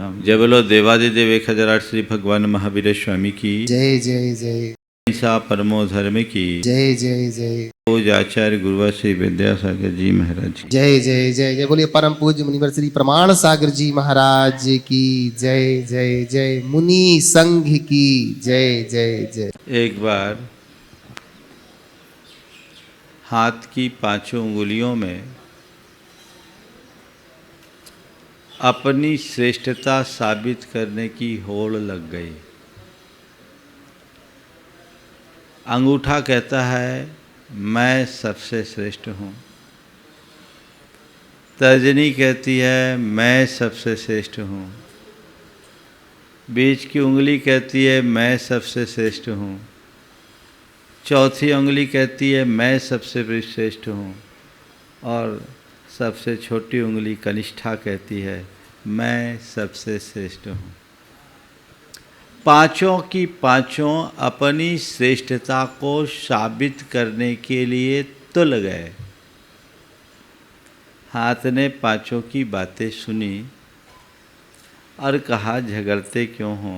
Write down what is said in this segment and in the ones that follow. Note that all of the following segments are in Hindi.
राम। जय बोलो देवादिदेव 1008 श्री भगवान महावीर स्वामी की जय जय जय। ऐसा परमो धर्म की जय जय जय। पूज आचार्य गुरुवर श्री विद्यासागर जी महाराज की जय जय जय जय। बोलिए परम पूज्य मुनिवर श्री प्रमाण सागर जी महाराज की जय जय जय। मुनि संघ की जय जय जय। एक बार हाथ की पांचों उंगलियों में अपनी श्रेष्ठता साबित करने की होड़ लग गई। अंगूठा कहता है मैं सबसे श्रेष्ठ हूँ, तर्जनी कहती है मैं सबसे श्रेष्ठ हूँ, बीच की उंगली कहती है मैं सबसे श्रेष्ठ हूँ, चौथी उंगली कहती है मैं सबसे श्रेष्ठ हूँ, और सबसे छोटी उंगली कनिष्ठा कहती है मैं सबसे श्रेष्ठ हूँ। पांचों की पांचों अपनी श्रेष्ठता को साबित करने के लिए तुल गए। हाथ ने पांचों की बातें सुनी और कहा झगड़ते क्यों हो,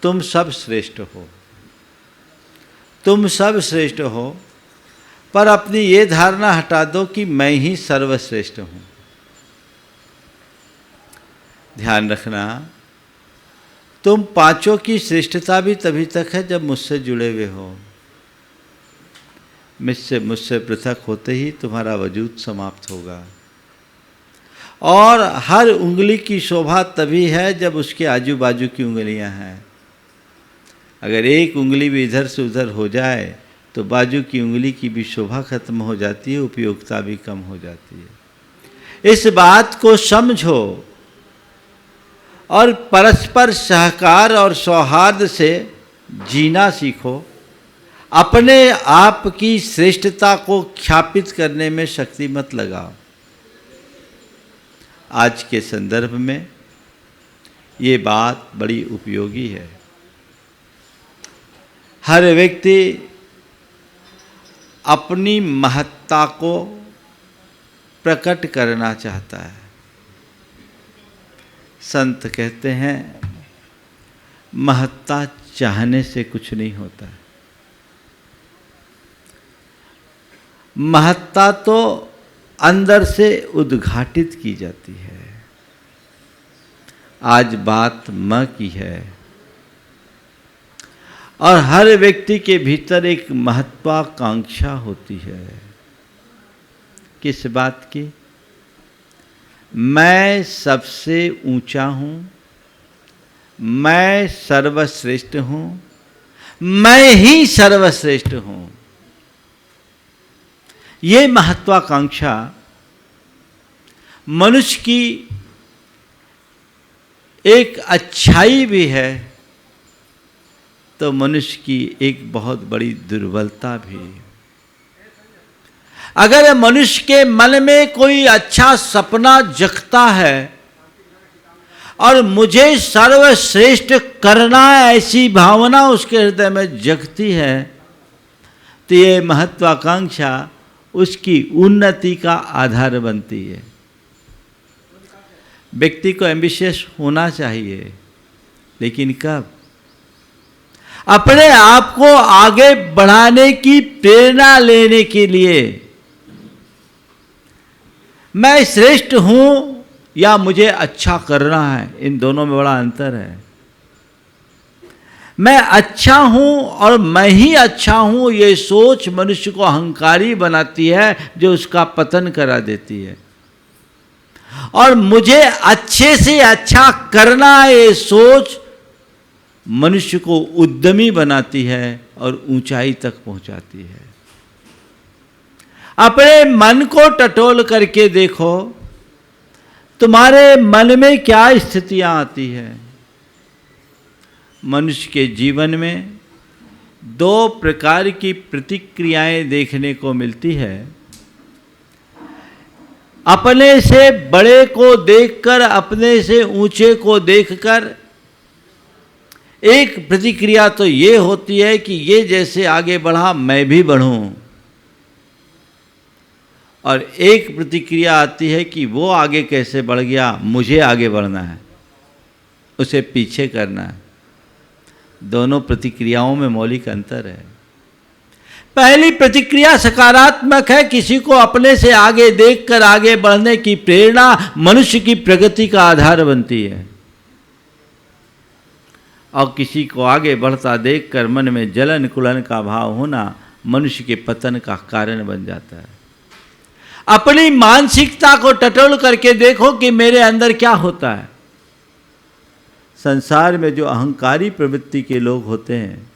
तुम सब श्रेष्ठ हो, तुम सब श्रेष्ठ हो, पर अपनी ये धारणा हटा दो कि मैं ही सर्वश्रेष्ठ हूँ। ध्यान रखना, तुम पांचों की श्रेष्ठता भी तभी तक है जब मुझसे जुड़े हुए हो। मुझसे पृथक होते ही तुम्हारा वजूद समाप्त होगा। और हर उंगली की शोभा तभी है जब उसके आजू बाजू की उंगलियां हैं। अगर एक उंगली भी इधर से उधर हो जाए तो बाजू की उंगली की भी शोभा खत्म हो जाती है, उपयोगिता भी कम हो जाती है। इस बात को समझो और परस्पर सहकार और सौहार्द से जीना सीखो। अपने आप की श्रेष्ठता को ख्यापित करने में शक्ति मत लगाओ। आज के संदर्भ में ये बात बड़ी उपयोगी है। हर व्यक्ति अपनी महत्ता को प्रकट करना चाहता है। संत कहते हैं महत्ता चाहने से कुछ नहीं होता। महत्ता तो अंदर से उद्घाटित की जाती है। आज बात मां की है और हर व्यक्ति के भीतर एक महत्वाकांक्षा होती है। किस बात की? मैं सबसे ऊंचा हूँ, मैं सर्वश्रेष्ठ हूँ, मैं ही सर्वश्रेष्ठ हूँ। ये महत्वाकांक्षा मनुष्य की एक अच्छाई भी है तो मनुष्य की एक बहुत बड़ी दुर्बलता भी। अगर मनुष्य के मन में कोई अच्छा सपना जगता है और मुझे सर्वश्रेष्ठ करना ऐसी भावना उसके हृदय में जगती है तो ये महत्वाकांक्षा उसकी उन्नति का आधार बनती है। व्यक्ति को एम्बिशियस होना चाहिए, लेकिन कब? अपने आप को आगे बढ़ाने की प्रेरणा लेने के लिए। मैं श्रेष्ठ हूं या मुझे अच्छा करना है, इन दोनों में बड़ा अंतर है। मैं अच्छा हूं और मैं ही अच्छा हूं, ये सोच मनुष्य को अहंकारी बनाती है, जो उसका पतन करा देती है। और मुझे अच्छे से अच्छा करना, ये सोच मनुष्य को उद्यमी बनाती है और ऊंचाई तक पहुंचाती है। अपने मन को टटोल करके देखो, तुम्हारे मन में क्या स्थितियां आती है। मनुष्य के जीवन में दो प्रकार की प्रतिक्रियाएं देखने को मिलती है। अपने से बड़े को देखकर, अपने से ऊंचे को देखकर एक प्रतिक्रिया तो ये होती है कि ये जैसे आगे बढ़ा मैं भी बढ़ूं, और एक प्रतिक्रिया आती है कि वो आगे कैसे बढ़ गया, मुझे आगे बढ़ना है, उसे पीछे करना है। दोनों प्रतिक्रियाओं में मौलिक अंतर है। पहली प्रतिक्रिया सकारात्मक है, किसी को अपने से आगे देखकर आगे बढ़ने की प्रेरणा मनुष्य की प्रगति का आधार बनती है, और किसी को आगे बढ़ता देखकर मन में जलन कुलन का भाव होना मनुष्य के पतन का कारण बन जाता है। अपनी मानसिकता को टटोल करके देखो कि मेरे अंदर क्या होता है। संसार में जो अहंकारी प्रवृत्ति के लोग होते हैं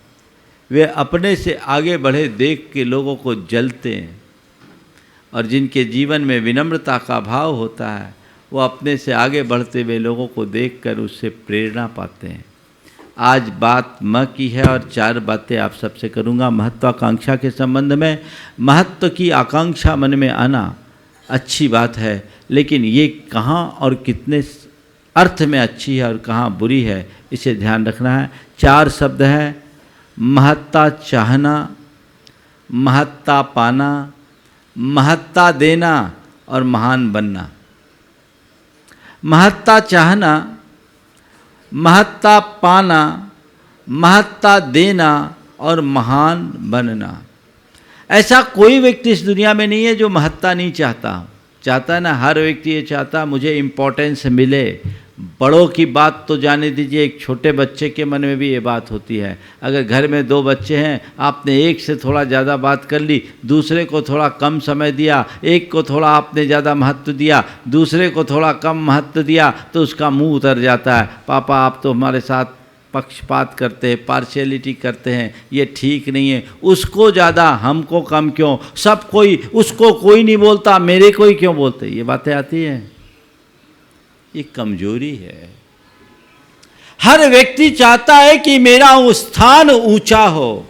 वे अपने से आगे बढ़े देख के लोगों को जलते हैं, और जिनके जीवन में विनम्रता का भाव होता है वो अपने से आगे बढ़ते हुए लोगों को देखकर उससे प्रेरणा पाते हैं। आज बात म की है और 4 बातें आप सबसे करूँगा महत्वाकांक्षा के संबंध में। महत्व की आकांक्षा मन में आना अच्छी बात है, लेकिन ये कहाँ और कितने अर्थ में अच्छी है और कहाँ बुरी है, इसे ध्यान रखना है। 4 शब्द हैं: महत्ता चाहना, महत्ता पाना, महत्ता देना और महान बनना। महत्ता चाहना, महत्ता पाना, महत्ता देना और महान बनना। ऐसा कोई व्यक्ति इस दुनिया में नहीं है जो महत्ता नहीं चाहता। चाहता है ना, हर व्यक्ति ये चाहता मुझे इम्पोर्टेंस मिले। बड़ों की बात तो जाने दीजिए, एक छोटे बच्चे के मन में भी ये बात होती है। अगर घर में 2 बच्चे हैं, आपने एक से थोड़ा ज़्यादा बात कर ली, दूसरे को थोड़ा कम समय दिया, एक को थोड़ा आपने ज़्यादा महत्व दिया, दूसरे को थोड़ा कम महत्व दिया, तो उसका मुंह उतर जाता है। पापा आप तो हमारे साथ पक्षपात करते हैं, पार्शियलिटी करते हैं, ये ठीक नहीं है। उसको ज़्यादा हमको कम क्यों, सब कोई, उसको कोई नहीं बोलता, मेरे को ही क्यों बोलते, ये बातें आती हैं। ये कमजोरी है। हर व्यक्ति चाहता है कि मेरा स्थान ऊंचा हो।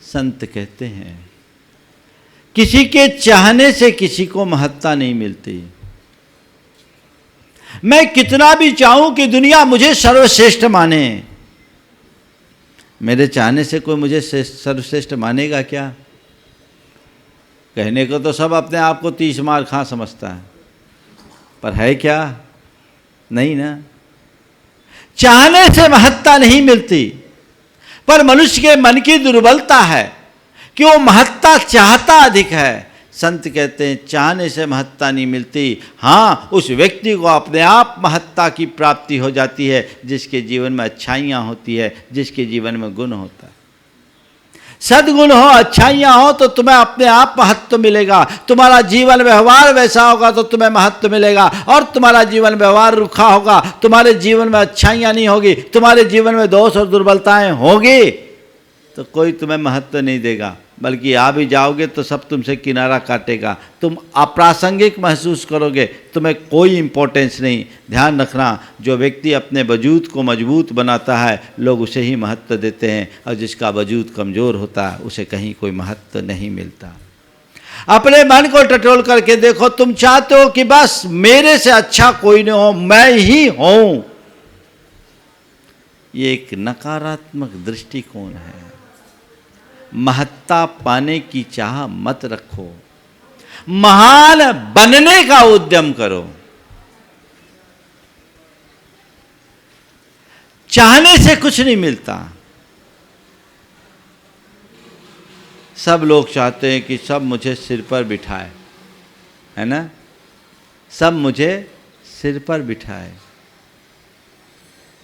संत कहते हैं किसी के चाहने से किसी को महत्ता नहीं मिलती। मैं कितना भी चाहूं कि दुनिया मुझे सर्वश्रेष्ठ माने, मेरे चाहने से कोई मुझे सर्वश्रेष्ठ मानेगा क्या? कहने को तो सब अपने आप को 30 मार खां समझता है, पर है क्या? नहीं ना। चाहने से महत्ता नहीं मिलती, पर मनुष्य के मन की दुर्बलता है कि वो महत्ता चाहता अधिक है। संत कहते हैं चाहने से महत्ता नहीं मिलती। हाँ, उस व्यक्ति को अपने आप महत्ता की प्राप्ति हो जाती है जिसके जीवन में अच्छाइयाँ होती है, जिसके जीवन में गुण होता है। सद्गुण हो, अच्छाइयाँ हो तो तुम्हें अपने आप महत्व मिलेगा। तुम्हारा जीवन व्यवहार वैसा होगा तो तुम्हें महत्व मिलेगा, और तुम्हारा जीवन व्यवहार रुखा होगा, तुम्हारे जीवन में अच्छाइयाँ नहीं होगी, तुम्हारे जीवन में दोष और दुर्बलताएं होगी, तो कोई तुम्हें महत्व नहीं देगा। बल्कि आ भी जाओगे तो सब तुमसे किनारा काटेगा, तुम अप्रासंगिक महसूस करोगे, तुम्हें कोई इम्पोर्टेंस नहीं। ध्यान रखना, जो व्यक्ति अपने वजूद को मजबूत बनाता है लोग उसे ही महत्व देते हैं, और जिसका वजूद कमज़ोर होता है उसे कहीं कोई महत्व नहीं मिलता। अपने मन को टटोल करके देखो, तुम चाहते हो कि बस मेरे से अच्छा कोई नहीं हो, मैं ही हूँ। ये एक नकारात्मक दृष्टिकोण है। महत्ता पाने की चाह मत रखो, महान बनने का उद्यम करो। चाहने से कुछ नहीं मिलता। सब लोग चाहते हैं कि सब मुझे सिर पर बिठाए, है ना, सब मुझे सिर पर बिठाए।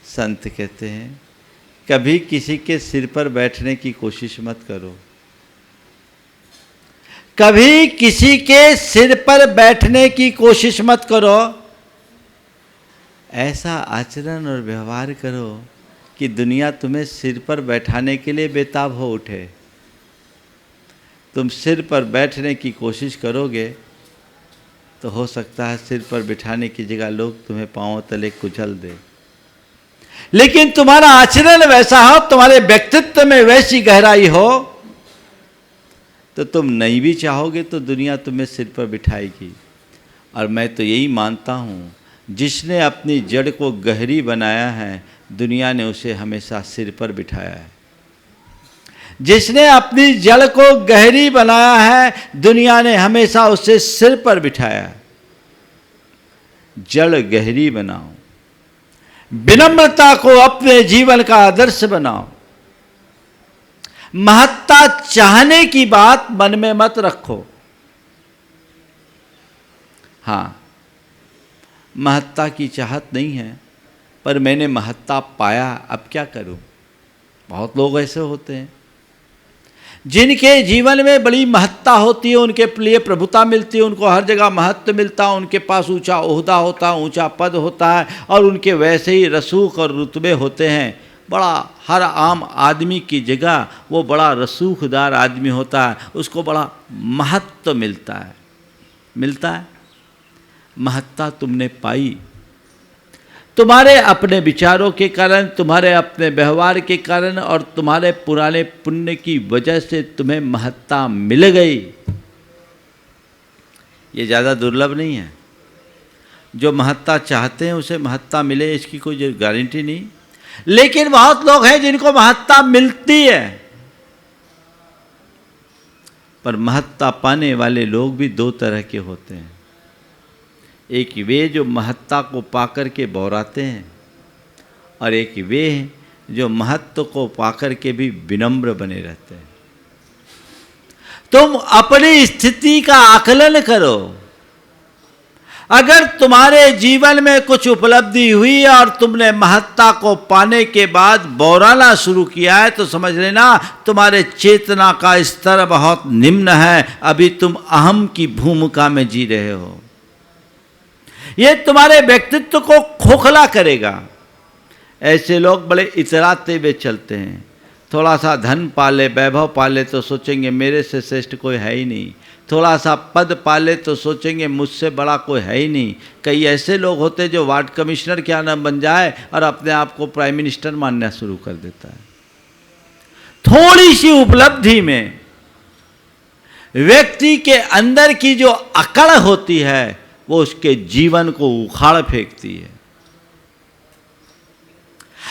संत कहते हैं कभी किसी के सिर पर बैठने की कोशिश मत करो। कभी किसी के सिर पर बैठने की कोशिश मत करो। ऐसा आचरण और व्यवहार करो कि दुनिया तुम्हें सिर पर बैठाने के लिए बेताब हो उठे। तुम सिर पर बैठने की कोशिश करोगे तो हो सकता है सिर पर बिठाने की जगह लोग तुम्हें पांव तले कुचल दे। लेकिन तुम्हारा आचरण वैसा हो, तुम्हारे व्यक्तित्व में वैसी गहराई हो, तो तुम नहीं भी चाहोगे तो दुनिया तुम्हें सिर पर बिठाएगी। और मैं तो यही मानता हूँ, जिसने अपनी जड़ को गहरी बनाया है दुनिया ने उसे हमेशा सिर पर बिठाया है। जिसने अपनी जड़ को गहरी बनाया है, दुनिया ने हमेशा उसे सिर पर बिठाया। जड़ गहरी बनाओ, विनम्रता को अपने जीवन का आदर्श बनाओ। महत्ता चाहने की बात मन में मत रखो। हाँ, महत्ता की चाहत नहीं है, पर मैंने महत्ता पाया, अब क्या करूं। बहुत लोग ऐसे होते हैं जिनके जीवन में बड़ी महत्ता होती है, उनके लिए प्रभुता मिलती है, उनको हर जगह महत्व मिलता है, उनके पास ऊंचा ओहदा होता है, ऊंचा पद होता है, और उनके वैसे ही रसूख और रुतबे होते हैं। बड़ा हर आम आदमी की जगह वो बड़ा रसूखदार आदमी होता है, उसको बड़ा महत्व मिलता है। महत्ता तुमने पाई, तुम्हारे अपने विचारों के कारण, तुम्हारे अपने व्यवहार के कारण और तुम्हारे पुराने पुण्य की वजह से तुम्हें महत्ता मिल गई। ये ज़्यादा दुर्लभ नहीं है। जो महत्ता चाहते हैं उसे महत्ता मिले, इसकी कोई गारंटी नहीं। लेकिन बहुत लोग हैं जिनको महत्ता मिलती है, पर महत्ता पाने वाले लोग भी दो तरह के होते हैं। एक वे जो महत्ता को पाकर के बौराते हैं, और एक वे जो महत्व को पाकर के भी विनम्र बने रहते हैं। तुम अपनी स्थिति का आकलन करो। अगर तुम्हारे जीवन में कुछ उपलब्धि हुई और तुमने महत्ता को पाने के बाद बौराना शुरू किया है, तो समझ लेना तुम्हारे चेतना का स्तर बहुत निम्न है। अभी तुम अहम की भूमिका में जी रहे हो। ये तुम्हारे व्यक्तित्व को खोखला करेगा। ऐसे लोग बड़े इतराते हुए चलते हैं। थोड़ा सा धन पाले, वैभव पाले तो सोचेंगे मेरे से श्रेष्ठ कोई है ही नहीं। थोड़ा सा पद पाले तो सोचेंगे मुझसे बड़ा कोई है ही नहीं। कई ऐसे लोग होते जो वार्ड कमिश्नर क्या ना बन जाए और अपने आप को प्राइम मिनिस्टर मानना शुरू कर देता है। थोड़ी सी उपलब्धि में व्यक्ति के अंदर की जो अकड़ होती है, वो उसके जीवन को उखाड़ फेंकती है।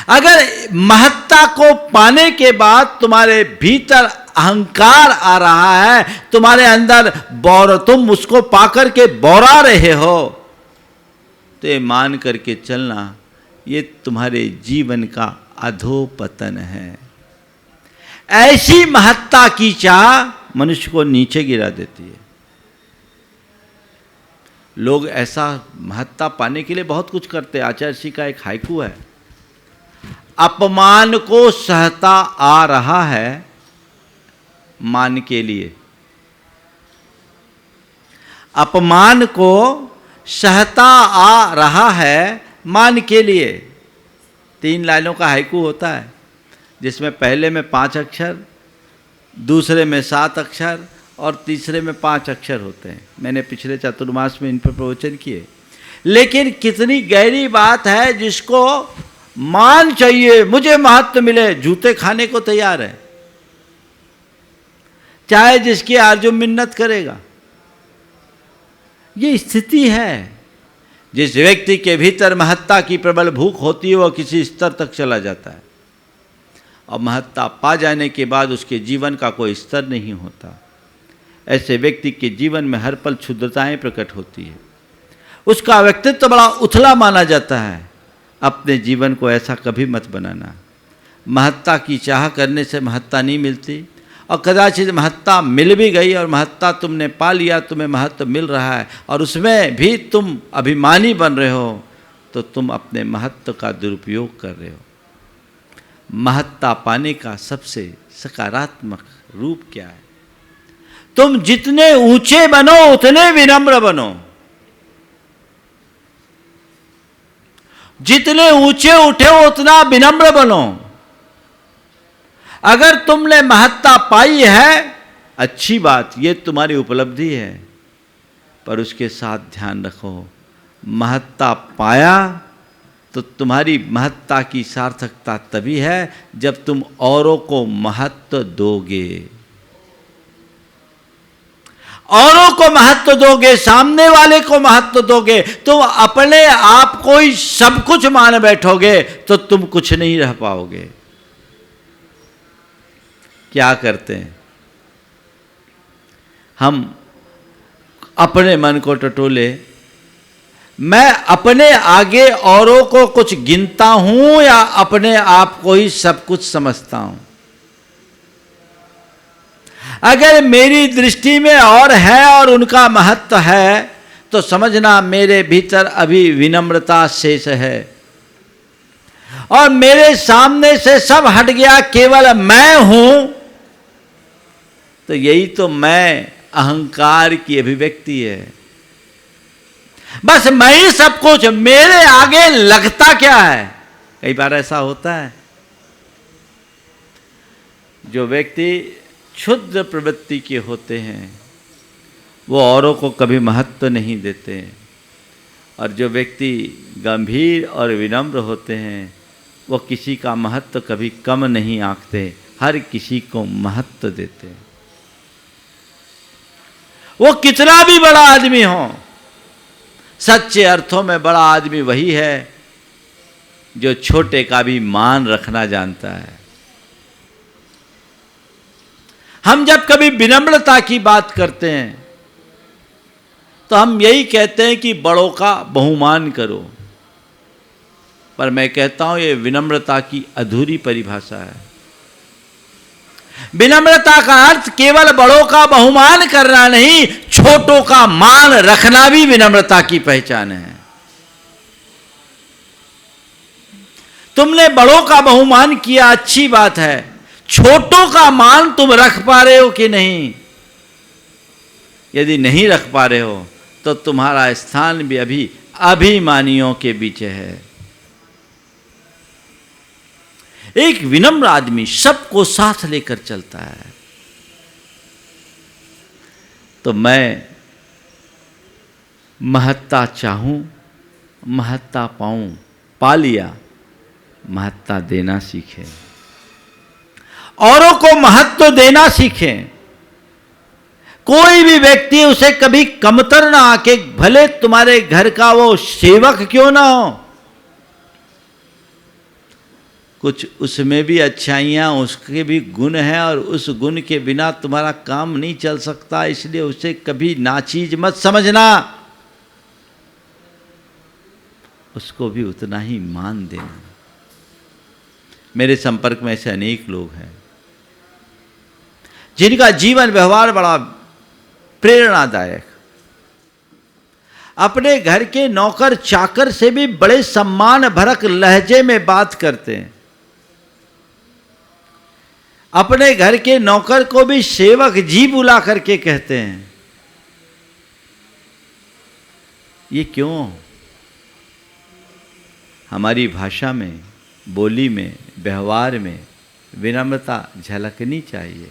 अगर महत्ता को पाने के बाद तुम्हारे भीतर अहंकार आ रहा है, तुम्हारे अंदर तुम उसको पाकर के बौरा रहे हो, तो ये मान करके चलना ये तुम्हारे जीवन का अधोपतन है। ऐसी महत्ता की चाह मनुष्य को नीचे गिरा देती है। लोग ऐसा महत्ता पाने के लिए बहुत कुछ करते हैं। आचार्य श्री का एक हाइकू है, अपमान को सहता आ रहा है मान के लिए। अपमान को सहता आ रहा है मान के लिए। 3 लाइनों का हाइकू होता है, जिसमें पहले में 5 अक्षर, दूसरे में 7 अक्षर और तीसरे में 5 अक्षर होते हैं। मैंने पिछले चातुर्मास में इन पर प्रवचन किए। लेकिन कितनी गहरी बात है, जिसको मान चाहिए, मुझे महत्व मिले, जूते खाने को तैयार है, चाहे जिसकी आरजू मिन्नत करेगा। ये स्थिति है। जिस व्यक्ति के भीतर महत्ता की प्रबल भूख होती है, वह किसी स्तर तक चला जाता है, और महत्ता पा जाने के बाद उसके जीवन का कोई स्तर नहीं होता। ऐसे व्यक्ति के जीवन में हर पल क्षुद्रताएं प्रकट होती है। उसका व्यक्तित्व बड़ा उथला माना जाता है। अपने जीवन को ऐसा कभी मत बनाना। महत्ता की चाह करने से महत्ता नहीं मिलती, और कदाचित महत्ता मिल भी गई और महत्ता तुमने पा लिया, तुम्हें महत्व मिल रहा है और उसमें भी तुम अभिमानी बन रहे हो, तो तुम अपने महत्व का दुरुपयोग कर रहे हो। महत्ता पाने का सबसे सकारात्मक रूप क्या है? तुम जितने ऊंचे बनो उतने विनम्र बनो। जितने ऊंचे उठे उतना विनम्र बनो। अगर तुमने महत्ता पाई है, अच्छी बात, ये तुम्हारी उपलब्धि है, पर उसके साथ ध्यान रखो, महत्ता पाया तो तुम्हारी महत्ता की सार्थकता तभी है जब तुम औरों को महत्व दोगे। औरों को महत्व दोगे, सामने वाले को महत्व दोगे, तुम अपने आप को ही सब कुछ मान बैठोगे तो तुम कुछ नहीं रह पाओगे। क्या करते हैं, हम अपने मन को टटोले, मैं अपने आगे औरों को कुछ गिनता हूं या अपने आप को ही सब कुछ समझता हूं। अगर मेरी दृष्टि में और है और उनका महत्व है तो समझना मेरे भीतर अभी विनम्रता शेष है और मेरे सामने से सब हट गया, केवल मैं हूं। तो यही तो मैं अहंकार की अभिव्यक्ति है। बस मैं ही सब कुछ, मेरे आगे लगता क्या है। कई बार ऐसा होता है, जो व्यक्ति क्षुद्र प्रवृत्ति के होते हैं वो औरों को कभी महत्व नहीं देते, और जो व्यक्ति गंभीर और विनम्र होते हैं वो किसी का महत्व कभी कम नहीं आंकते, हर किसी को महत्व देते हैं। वो कितना भी बड़ा आदमी हो, सच्चे अर्थों में बड़ा आदमी वही है जो छोटे का भी मान रखना जानता है। हम जब कभी विनम्रता की बात करते हैं तो हम यही कहते हैं कि बड़ों का बहुमान करो, पर मैं कहता हूं ये विनम्रता की अधूरी परिभाषा है। विनम्रता का अर्थ केवल बड़ों का बहुमान करना नहीं, छोटों का मान रखना भी विनम्रता की पहचान है। तुमने बड़ों का बहुमान किया, अच्छी बात है, छोटों का मान तुम रख पा रहे हो कि नहीं? यदि नहीं रख पा रहे हो तो तुम्हारा स्थान भी अभी अभिमानियों के बीच है। एक विनम्र आदमी सबको साथ लेकर चलता है। तो मैं महत्ता चाहूं, महत्ता पाऊं, पा लिया, महत्ता देना सीखें, औरों को महत्व देना सीखें। कोई भी व्यक्ति उसे कभी कमतर ना आके, भले तुम्हारे घर का वो सेवक क्यों ना हो, कुछ उसमें भी अच्छाइयाँ, उसके भी गुण हैं और उस गुण के बिना तुम्हारा काम नहीं चल सकता, इसलिए उसे कभी नाचीज मत समझना, उसको भी उतना ही मान देना। मेरे संपर्क में ऐसे अनेक लोग हैं जिनका जीवन व्यवहार बड़ा प्रेरणादायक, अपने घर के नौकर चाकर से भी बड़े सम्मान भरक लहजे में बात करते हैं, अपने घर के नौकर को भी सेवक जी बुला करके कहते हैं। ये क्यों? हमारी भाषा में, बोली में, व्यवहार में विनम्रता झलकनी चाहिए,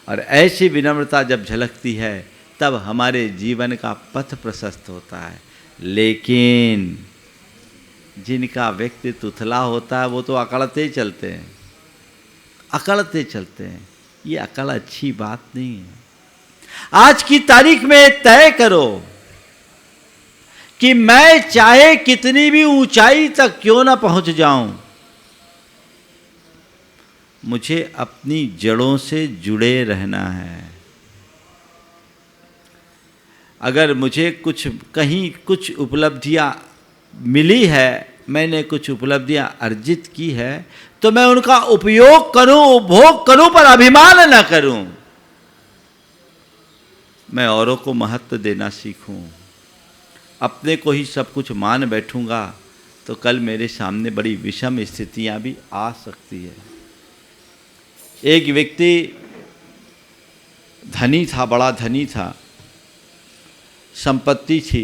और ऐसी विनम्रता जब झलकती है तब हमारे जीवन का पथ प्रशस्त होता है। लेकिन जिनका व्यक्तित्व उथला होता है वो तो अकड़ते चलते हैं, अकड़ते चलते हैं। ये अकड़ अच्छी बात नहीं है। आज की तारीख में तय करो कि मैं चाहे कितनी भी ऊंचाई तक क्यों ना पहुंच जाऊं, मुझे अपनी जड़ों से जुड़े रहना है। अगर मुझे कहीं कुछ उपलब्धियां मिली है, मैंने कुछ उपलब्धियां अर्जित की है, तो मैं उनका उपयोग करूं, उपभोग करूं, पर अभिमान न करूं। मैं औरों को महत्व देना सीखूं। अपने को ही सब कुछ मान बैठूंगा तो कल मेरे सामने बड़ी विषम स्थितियां भी आ सकती है। एक व्यक्ति धनी था, बड़ा धनी था, संपत्ति थी,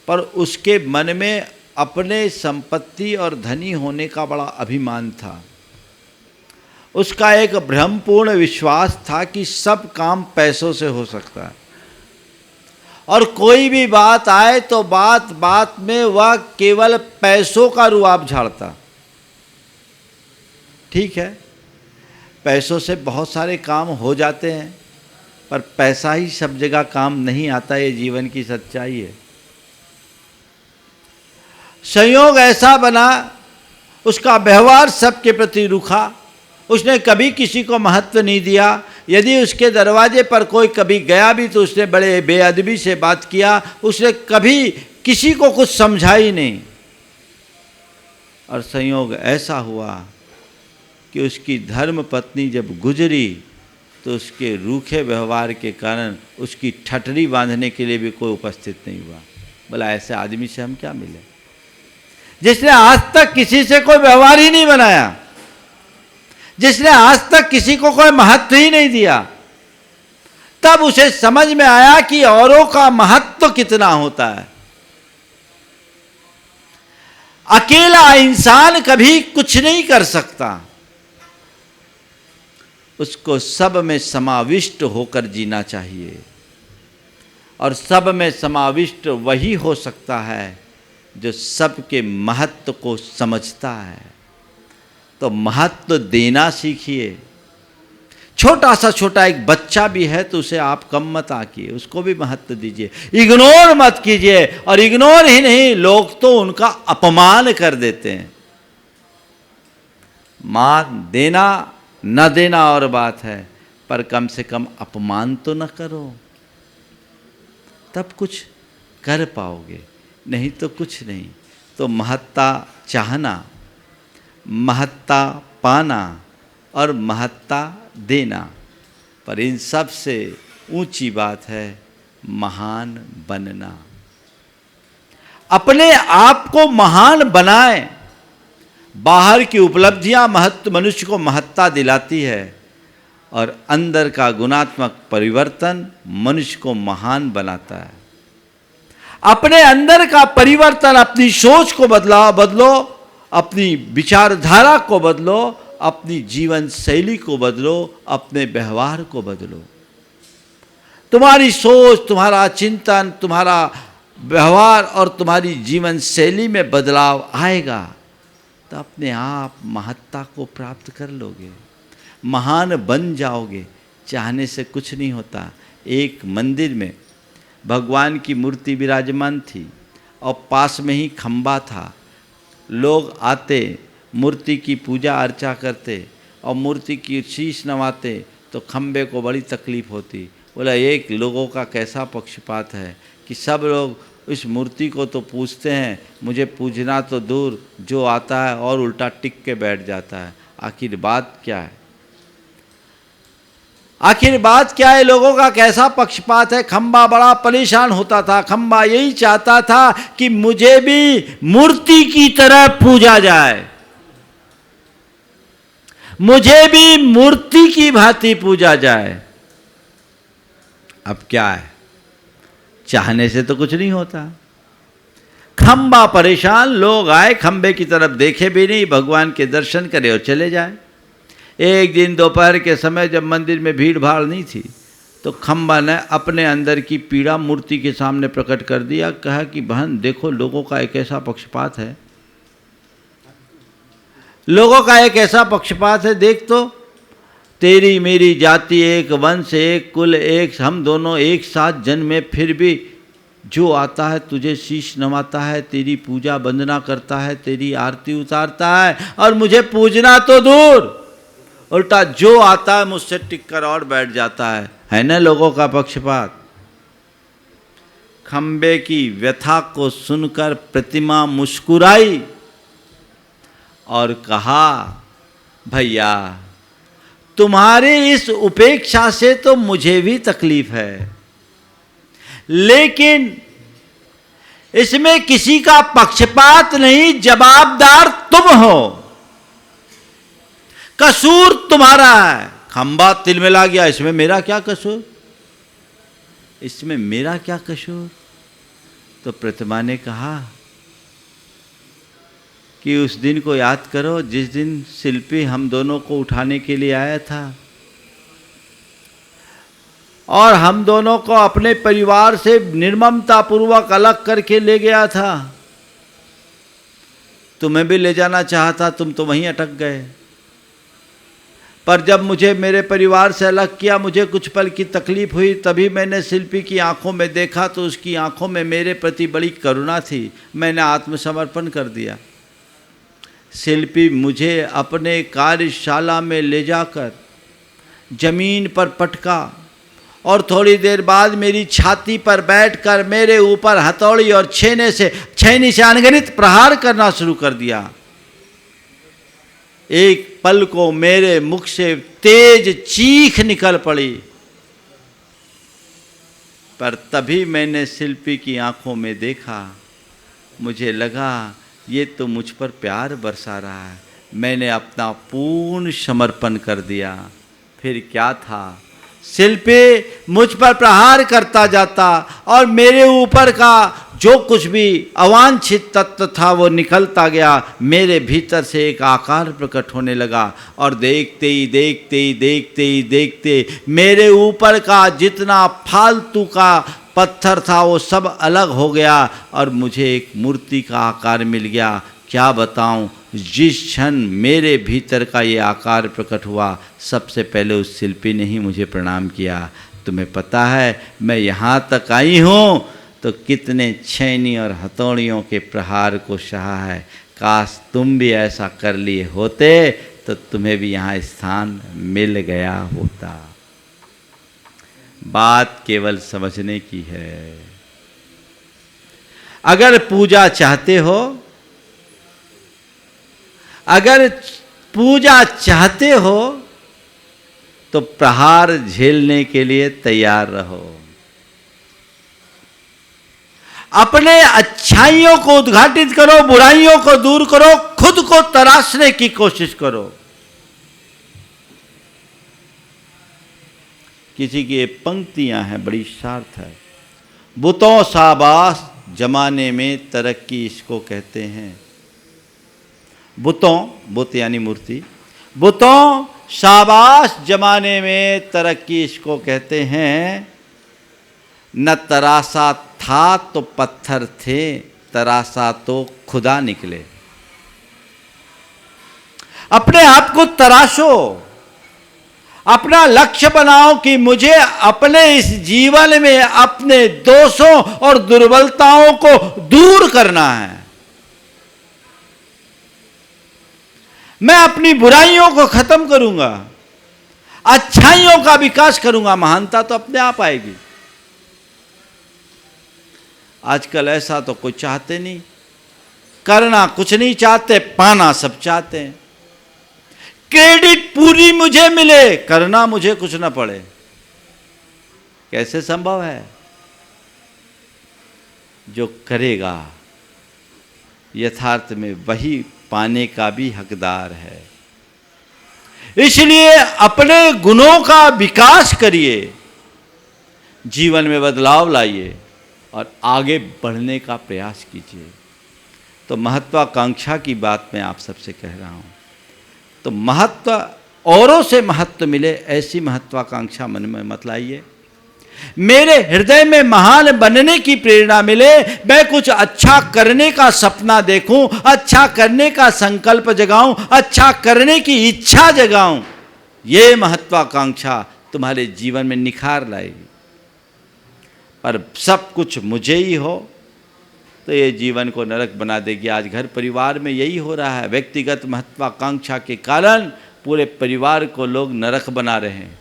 पर उसके मन में अपने संपत्ति और धनी होने का बड़ा अभिमान था। उसका एक भ्रमपूर्ण विश्वास था कि सब काम पैसों से हो सकता है, और कोई भी बात आए तो बात बात में वह केवल पैसों का रुआब झाड़ता। ठीक है, पैसों से बहुत सारे काम हो जाते हैं, पर पैसा ही सब जगह काम नहीं आता, ये जीवन की सच्चाई है। संयोग ऐसा बना, उसका व्यवहार सबके प्रति रूखा, उसने कभी किसी को महत्व नहीं दिया। यदि उसके दरवाजे पर कोई कभी गया भी तो उसने बड़े बेअदबी से बात किया, उसने कभी किसी को कुछ समझा ही नहीं। और संयोग ऐसा हुआ कि उसकी धर्म पत्नी जब गुजरी तो उसके रूखे व्यवहार के कारण उसकी ठठरी बांधने के लिए भी कोई उपस्थित नहीं हुआ। बोला ऐसे आदमी से हम क्या मिले, जिसने आज तक किसी से कोई व्यवहार ही नहीं बनाया, जिसने आज तक किसी को कोई महत्व ही नहीं दिया। तब उसे समझ में आया कि औरों का महत्व कितना होता है। अकेला इंसान कभी कुछ नहीं कर सकता, उसको सब में समाविष्ट होकर जीना चाहिए। और सब में समाविष्ट वही हो सकता है जो सबके महत्व को समझता है। तो महत्व देना सीखिए। छोटा सा छोटा एक बच्चा भी है तो उसे आप कम मत आकिए, उसको भी महत्व दीजिए, इग्नोर मत कीजिए। और इग्नोर ही नहीं, लोग तो उनका अपमान कर देते हैं। मान देना न देना और बात है, पर कम से कम अपमान तो न करो, तब कुछ कर पाओगे, नहीं तो कुछ नहीं। तो महत्ता चाहना, महत्ता पाना और महत्ता देना, पर इन सब से ऊंची बात है महान बनना। अपने आप को महान बनाएं। बाहर की उपलब्धियां महत्व मनुष्य को महत्ता दिलाती है, और अंदर का गुणात्मक परिवर्तन मनुष्य को महान बनाता है। अपने अंदर का परिवर्तन, अपनी सोच को बदलो, अपनी विचारधारा को बदलो, अपनी जीवन शैली को बदलो, अपने व्यवहार को बदलो। तुम्हारी सोच, तुम्हारा चिंतन, तुम्हारा व्यवहार और तुम्हारी जीवन शैली में बदलाव आएगा तो अपने आप महत्ता को प्राप्त कर लोगे, महान बन जाओगे। चाहने से कुछ नहीं होता। एक मंदिर में भगवान की मूर्ति विराजमान थी और पास में ही खंबा था। लोग आते, मूर्ति की पूजा अर्चा करते और मूर्ति की शीश नवाते तो खंबे को बड़ी तकलीफ होती। बोला एक लोगों का कैसा पक्षपात है कि सब लोग इस मूर्ति को तो पूजते हैं, मुझे पूजना तो दूर, जो आता है और उल्टा टिक के बैठ जाता है। आखिर बात क्या है? आखिर बात क्या है? लोगों का कैसा पक्षपात है? खंबा बड़ा परेशान होता था। खंबा यही चाहता था कि मुझे भी मूर्ति की तरह पूजा जाए, मुझे भी मूर्ति की भांति पूजा जाए। अब क्या है? चाहने से तो कुछ नहीं होता। खंबा परेशान, लोग आए, खंबे की तरफ देखे भी नहीं, भगवान के दर्शन करे और चले जाए। एक दिन दोपहर के समय जब मंदिर में भीड़ भाड़ नहीं थी तो खंबा ने अपने अंदर की पीड़ा मूर्ति के सामने प्रकट कर दिया। कहा कि बहन देखो, लोगों का एक ऐसा पक्षपात है, लोगों का एक ऐसा पक्षपात है। देख तो, तेरी मेरी जाति एक, वंश एक, कुल एक, हम दोनों एक साथ जन्मे, फिर भी जो आता है तुझे शीश नवाता है, तेरी पूजा वंदना करता है, तेरी आरती उतारता है, और मुझे पूजना तो दूर, उल्टा जो आता है मुझसे टिक कर और बैठ जाता है ना लोगों का पक्षपात। खंबे की व्यथा को सुनकर प्रतिमा मुस्कुराई और कहा, भैया तुम्हारी इस उपेक्षा से तो मुझे भी तकलीफ है, लेकिन इसमें किसी का पक्षपात नहीं, जवाबदार तुम हो, कसूर तुम्हारा है। खंबा तिलमिला गया, इसमें मेरा क्या कसूर, इसमें मेरा क्या कसूर? तो प्रतिमा ने कहा कि उस दिन को याद करो जिस दिन शिल्पी हम दोनों को उठाने के लिए आया था और हम दोनों को अपने परिवार से निर्ममता पूर्वक अलग करके ले गया था। तुम्हें भी ले जाना चाहता, तुम तो वहीं अटक गए। पर जब मुझे मेरे परिवार से अलग किया, मुझे कुछ पल की तकलीफ हुई, तभी मैंने शिल्पी की आंखों में देखा तो उसकी आंखों में मेरे प्रति बड़ी करुणा थी। मैंने आत्मसमर्पण कर दिया। शिल्पी मुझे अपने कार्यशाला में ले जाकर जमीन पर पटका और थोड़ी देर बाद मेरी छाती पर बैठकर मेरे ऊपर हथौड़ी और छेनी से अनगिनत प्रहार करना शुरू कर दिया। एक पल को मेरे मुख से तेज चीख निकल पड़ी, पर तभी मैंने शिल्पी की आंखों में देखा। मुझे लगा ये तो मुझ पर प्यार बरसा रहा है। मैंने अपना पूर्ण समर्पण कर दिया। फिर क्या था, शिल्पी मुझ पर प्रहार करता जाता और मेरे ऊपर का जो कुछ भी अवांछित तत्व था वो निकलता गया। मेरे भीतर से एक आकार प्रकट होने लगा और देखते ही मेरे ऊपर का जितना फालतू का पत्थर था वो सब अलग हो गया और मुझे एक मूर्ति का आकार मिल गया। क्या बताऊं, जिस क्षण मेरे भीतर का ये आकार प्रकट हुआ, सबसे पहले उस शिल्पी ने ही मुझे प्रणाम किया। तुम्हें पता है मैं यहाँ तक आई हूँ तो कितने छेनी और हथौड़ियों के प्रहार को सहा है। काश तुम भी ऐसा कर लिए होते तो तुम्हें भी यहाँ स्थान मिल गया होता। बात केवल समझने की है। अगर पूजा चाहते हो, अगर पूजा चाहते हो तो प्रहार झेलने के लिए तैयार रहो। अपने अच्छाइयों को उद्घाटित करो, बुराइयों को दूर करो, खुद को तराशने की कोशिश करो। किसी की ये पंक्तियां हैं, बड़ी सार्थ है। बुतों शाबाश जमाने में तरक्की इसको कहते हैं। बुतों, बुत यानी मूर्ति, बुतों शाबाश जमाने में तरक्की इसको कहते हैं। न तरासा था तो पत्थर थे, तरासा तो खुदा निकले। अपने आप को तराशो, अपना लक्ष्य बनाओ कि मुझे अपने इस जीवन में अपने दोषों और दुर्बलताओं को दूर करना है। मैं अपनी बुराइयों को खत्म करूंगा, अच्छाइयों का विकास करूंगा, महानता तो अपने आप आएगी। आजकल ऐसा तो कोई चाहते नहीं, करना कुछ नहीं चाहते, पाना सब चाहते हैं। क्रेडिट पूरी मुझे मिले, करना मुझे कुछ ना पड़े। कैसे संभव है? जो करेगा यथार्थ में वही पाने का भी हकदार है। इसलिए अपने गुणों का विकास करिए, जीवन में बदलाव लाइए और आगे बढ़ने का प्रयास कीजिए। तो महत्वाकांक्षा की बात मैं आप सबसे कह रहा हूँ। तो महत्व, औरों से महत्व मिले ऐसी महत्वाकांक्षा मन में मत लाइए। मेरे हृदय में महान बनने की प्रेरणा मिले, मैं कुछ अच्छा करने का सपना देखूं, अच्छा करने का संकल्प जगाऊं, अच्छा करने की इच्छा जगाऊं, ये महत्वाकांक्षा तुम्हारे जीवन में निखार लाएगी। पर सब कुछ मुझे ही हो तो ये जीवन को नरक बना देगी। आज घर परिवार में यही हो रहा है। व्यक्तिगत महत्वाकांक्षा के कारण पूरे परिवार को लोग नरक बना रहे हैं।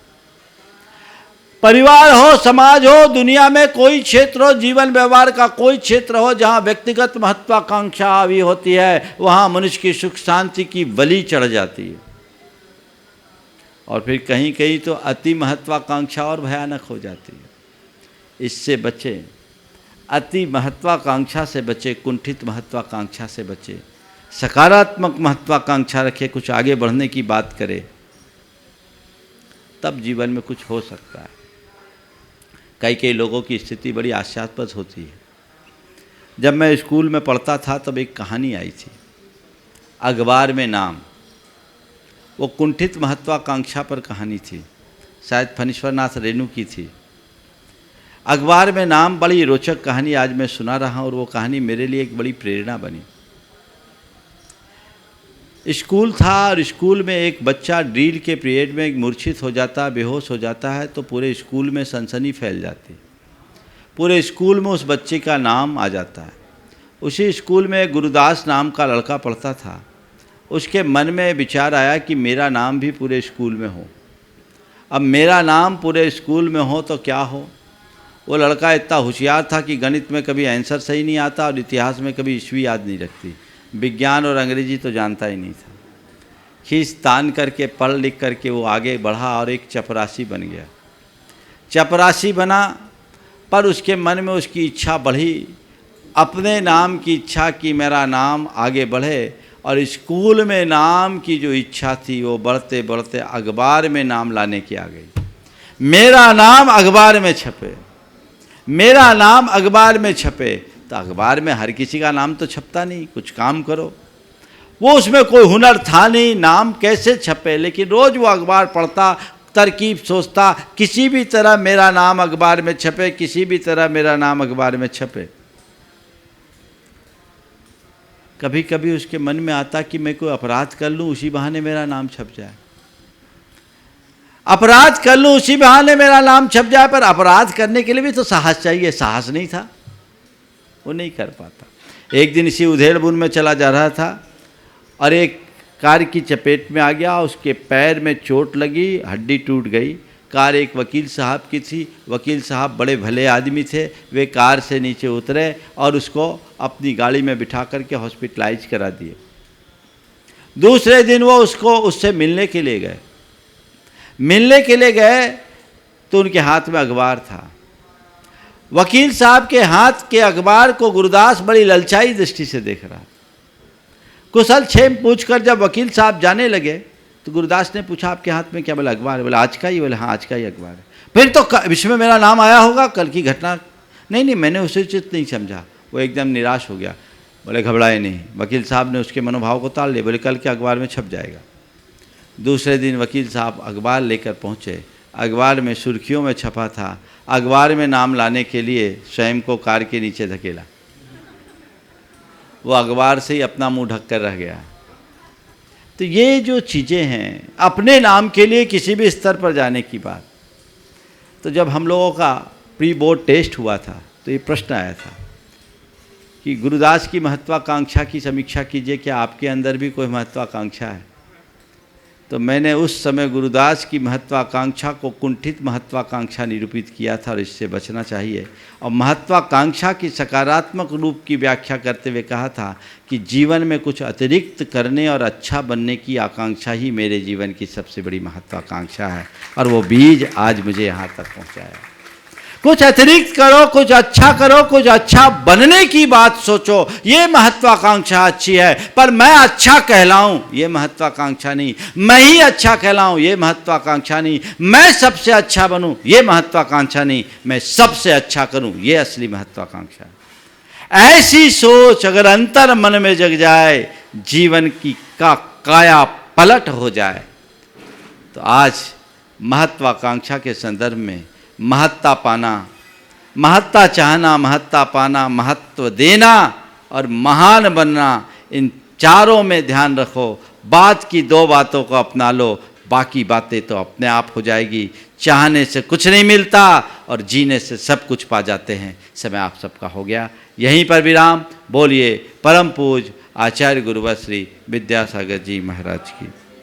परिवार हो, समाज हो, दुनिया में कोई क्षेत्र हो, जीवन व्यवहार का कोई क्षेत्र हो, जहाँ व्यक्तिगत महत्वाकांक्षा हावी होती है, वहाँ मनुष्य की सुख शांति की बलि चढ़ जाती है। और फिर कहीं कहीं तो अति महत्वाकांक्षा और भयानक हो जाती है। इससे बचें, अति महत्वाकांक्षा से बचे, कुंठित महत्वाकांक्षा से बचे, सकारात्मक महत्वाकांक्षा रखे, कुछ आगे बढ़ने की बात करे, तब जीवन में कुछ हो सकता है। कई लोगों की स्थिति बड़ी आशास्पद होती है। जब मैं स्कूल में पढ़ता था तब एक कहानी आई थी, अखबार में नाम, वो कुंठित महत्वाकांक्षा पर कहानी थी, शायद फणीश्वरनाथ रेणु की थी। अखबार में नाम, बड़ी रोचक कहानी आज मैं सुना रहा हूँ और वो कहानी मेरे लिए एक बड़ी प्रेरणा बनी। स्कूल था और स्कूल में एक बच्चा ड्रिल के पीरियड में मूर्छित हो जाता, बेहोश हो जाता है, तो पूरे स्कूल में सनसनी फैल जाती। पूरे स्कूल में उस बच्चे का नाम आ जाता है। उसी स्कूल में गुरुदास नाम का लड़का पढ़ता था। उसके मन में विचार आया कि मेरा नाम भी पूरे स्कूल में हो। अब मेरा नाम पूरे स्कूल में हो तो क्या हो। वो लड़का इतना होशियार था कि गणित में कभी आंसर सही नहीं आता और इतिहास में कभी ईस्वी याद नहीं रखती, विज्ञान और अंग्रेजी तो जानता ही नहीं था। खींच तान करके पढ़ लिख करके वो आगे बढ़ा और एक चपरासी बन गया। चपरासी बना, पर उसके मन में उसकी इच्छा बढ़ी, अपने नाम की इच्छा कि मेरा नाम आगे बढ़े। और स्कूल में नाम की जो इच्छा थी वो बढ़ते बढ़ते अखबार में नाम लाने की आ गई। मेरा नाम अखबार में छपे, मेरा नाम अखबार में छपे। तो अखबार में हर किसी का नाम तो छपता नहीं, कुछ काम करो। वो उसमें कोई हुनर था नहीं, नाम कैसे छपे, लेकिन रोज़ वो अखबार पढ़ता, तरकीब सोचता, किसी भी तरह मेरा नाम अखबार में छपे, किसी भी तरह मेरा नाम अखबार में छपे। कभी कभी उसके मन में आता कि मैं कोई अपराध कर लूँ, उसी बहाने मेरा नाम छप जाए, अपराध कर लूँ उसी बहाने मेरा नाम छप जाए। पर अपराध करने के लिए भी तो साहस चाहिए, साहस नहीं था, वो नहीं कर पाता। एक दिन इसी उधेड़बुन में चला जा रहा था और एक कार की चपेट में आ गया, उसके पैर में चोट लगी, हड्डी टूट गई। कार एक वकील साहब की थी, वकील साहब बड़े भले आदमी थे, वे कार से नीचे उतरे और उसको अपनी गाड़ी में बिठा करके हॉस्पिटलाइज करा दिए। दूसरे दिन वो उससे मिलने के लिए गए। मिलने के लिए गए तो उनके हाथ में अखबार था। वकील साहब के हाथ के अखबार को गुरुदास बड़ी ललचाई दृष्टि से देख रहा। कुशल क्षेम पूछकर जब वकील साहब जाने लगे तो गुरुदास ने पूछा, आपके हाथ में क्या? बोला अखबार है। बोला आज का ही? बोले हाँ आज का ही अखबार है। फिर तो इसमें मेरा नाम आया होगा, कल की घटना। नहीं, मैंने उसे उचित नहीं समझा। वो एकदम निराश हो गया। बोले घबराए नहीं। वकील साहब ने उसके मनोभाव को ताल लिया। बोले कल के अखबार में छप जाएगा। दूसरे दिन वकील साहब अखबार लेकर पहुँचे। अखबार में सुर्खियों में छपा था, अखबार में नाम लाने के लिए स्वयं को कार के नीचे धकेला। वो अखबार से ही अपना मुंह ढक कर रह गया। तो ये जो चीज़ें हैं, अपने नाम के लिए किसी भी स्तर पर जाने की बात। तो जब हम लोगों का प्री बोर्ड टेस्ट हुआ था तो ये प्रश्न आया था कि गुरुदास की महत्वाकांक्षा की समीक्षा कीजिए, क्या आपके अंदर भी कोई महत्वाकांक्षा है? तो मैंने उस समय गुरुदास की महत्वाकांक्षा को कुंठित महत्वाकांक्षा निरूपित किया था और इससे बचना चाहिए। और महत्वाकांक्षा की सकारात्मक रूप की व्याख्या करते हुए कहा था कि जीवन में कुछ अतिरिक्त करने और अच्छा बनने की आकांक्षा ही मेरे जीवन की सबसे बड़ी महत्वाकांक्षा है। और वो बीज आज मुझे यहाँ तक पहुँचाया। कुछ अतिरिक्त करो, कुछ अच्छा करो, कुछ अच्छा बनने की बात सोचो, ये महत्वाकांक्षा अच्छी है। पर मैं अच्छा कहलाऊं, ये महत्वाकांक्षा नहीं। मैं ही अच्छा कहलाऊं, ये महत्वाकांक्षा नहीं। मैं सबसे अच्छा बनूं, ये महत्वाकांक्षा नहीं। मैं सबसे अच्छा करूं, ये असली महत्वाकांक्षा है। ऐसी सोच अगर अंतर मन में जग जाए, जीवन की काया पलट हो जाए। तो आज महत्वाकांक्षा के संदर्भ में महत्ता पाना, महत्ता चाहना, महत्ता पाना, महत्व देना और महान बनना, इन चारों में ध्यान रखो। बात की दो बातों को अपना लो, बाकी बातें तो अपने आप हो जाएगी। चाहने से कुछ नहीं मिलता और जीने से सब कुछ पा जाते हैं। समय आप सबका हो गया, यहीं पर विराम। बोलिए परम पूज आचार्य गुरुवर श्री विद्यासागर जी महाराज की।